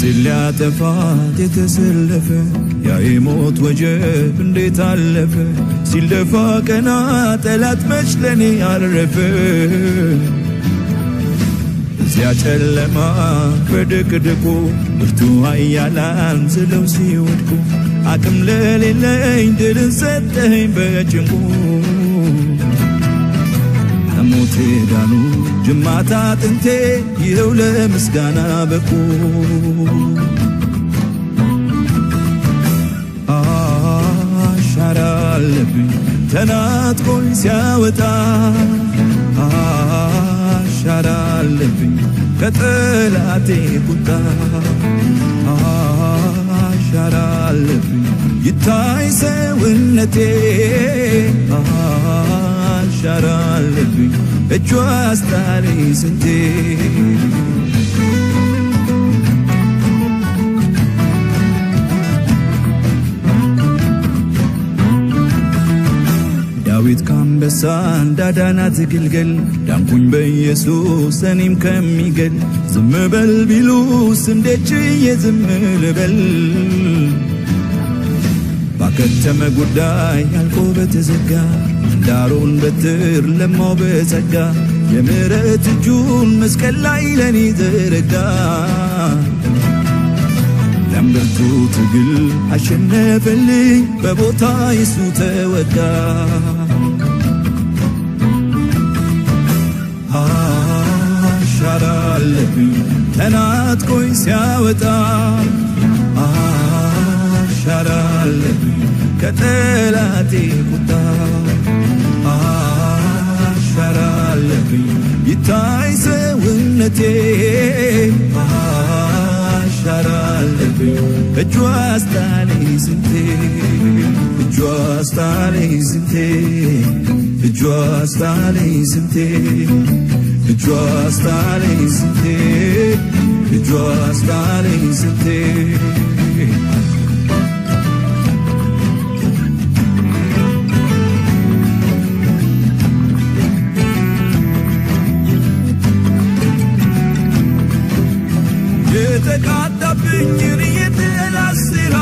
ነፍሴን ሊያጠፋት የተሰለፈ ያ የሞት ወጀብ እንዴት አለፈ ሲልደፋ ቀና ጠላት መች ለኔ አረፈ እዚያ ጨለማ በድቅድቁ ብርቱ ኃያላን ዝለው ሲወድቁ አቅም ለሌለኝ ድልን ሰጠኸኝ በጭንቁ ከሞቴ ዳኑ ጅማታ አጥንቴ ይኸው ለምስጋና በቁ አሻራ አለብኝ ተናጥቆኝ ሲያወጣ አሻራ አለብኝ ከጠላቴ ቁጣ አሻራ አለብኝ ይታይ ሰውነቴ አሻራ አለብኝ እጇ አስጣለኝ ስንቴ ዳዊት ካንበሳ እንዳዳናት ግልገል ዳንኩኝ በኢየሱስ እኔም ከሚገል ዝም በል ቢሉስ እንዴት ችዬ ዝም ልበል ባከተመ ጉዳይ አልቆ በተዘጋ እንዳሮን በትር ለማው በጸጋ የምሕረት እጁን መስቀል ላይ ለኔ ዘረጋ ለምርቱ ትግል አሸነፈልኝ በቦታ የሱ ተወጋ አሻራ አለብኝ ተናጥቆኝ ሲያወጣ አሻራ አለብኝ ከጠላቴ ቁጣ አሻራ አለብኝ ይታይ ሰውነቴ አሻራ አለብኝ እጇ አስጣለኝ ስንቴ እጇ አስጣለኝ ስንቴ እጇ አስጣለኝ ስንቴ እጇ አስጣለኝ ስንቴ እጇ አስጣለኝ ስንቴ የተቃጣብኝን የጠላት ሥራ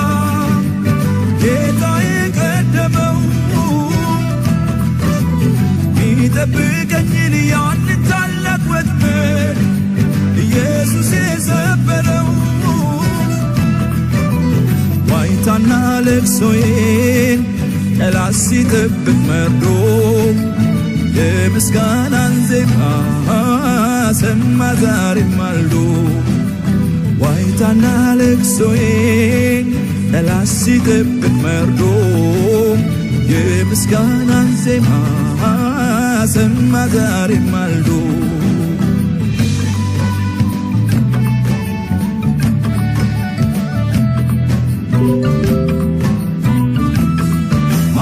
ጌታዬ ቀደመው ሚጠብቀኝን ያንን ታላቅ ወጥመድ ኢየሱስ የሰበረው ዋይታና ለቅሶዬን ጠላት ሲጠብቅ መርዶ የምስጋናን ዜማ ሰማ ዛሬም ማልዶ ዋይታና ለቅሶዬን ጠላት ሲጠብቅ መርዶ የምስጋናን ዜማ ሰማ ዛሬም ማልዶ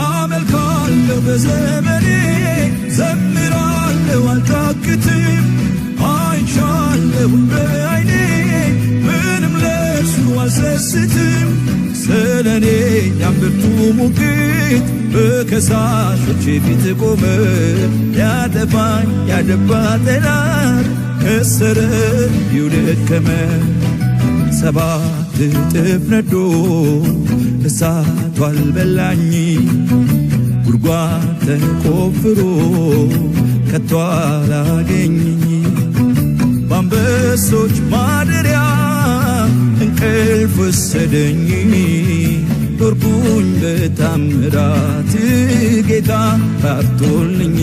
አመልካለሁ በዘመኔ ዘምራለሁ አልታክትም አይቻለሁ በዓይኔ ምንም ለእርሱ አልሰስትም ስለኔ ያንብርቱ ሙግት በከሳሾቼ ፊት ቆመ ያጠፋኝ ያደባ ጠላት ከሰረ ይውደከመ ሰባት እጥፍ ነዶ እሳቱ አልበላኝ ጉድጓድ ተቆፍሮ ከቶ አላገኘኝ በአንበሶች ማደሪያ እንቅልፍ ወሰደኝ ኖርኩኝ በታምራት ጌታ ባርቶልኝ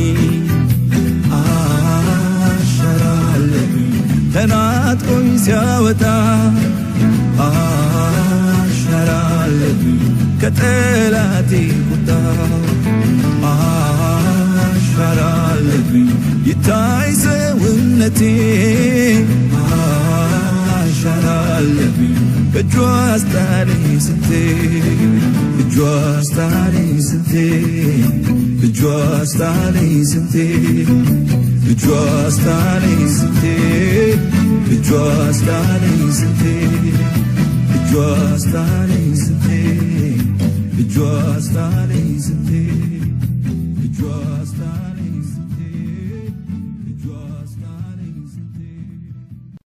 አሻራ አለብኝ ተናጥቆኝ ሲያወጣ አሻራ አለብኝ ከጠላቴ ቁጣ አሻራ አለብኝ ይታይ ሰውነቴ አሻራ አለብኝ እጇ አስጣለኝ ስንቴ እጇ አስጣለኝ ስንቴ እጇ አስጣለኝ ስንቴ እጇ አስጣለኝ ስንቴ እጇ አስጣለኝ ስንቴ እጇ አስጣለኝ ስንቴ እጇ አስጣለኝ ስንቴ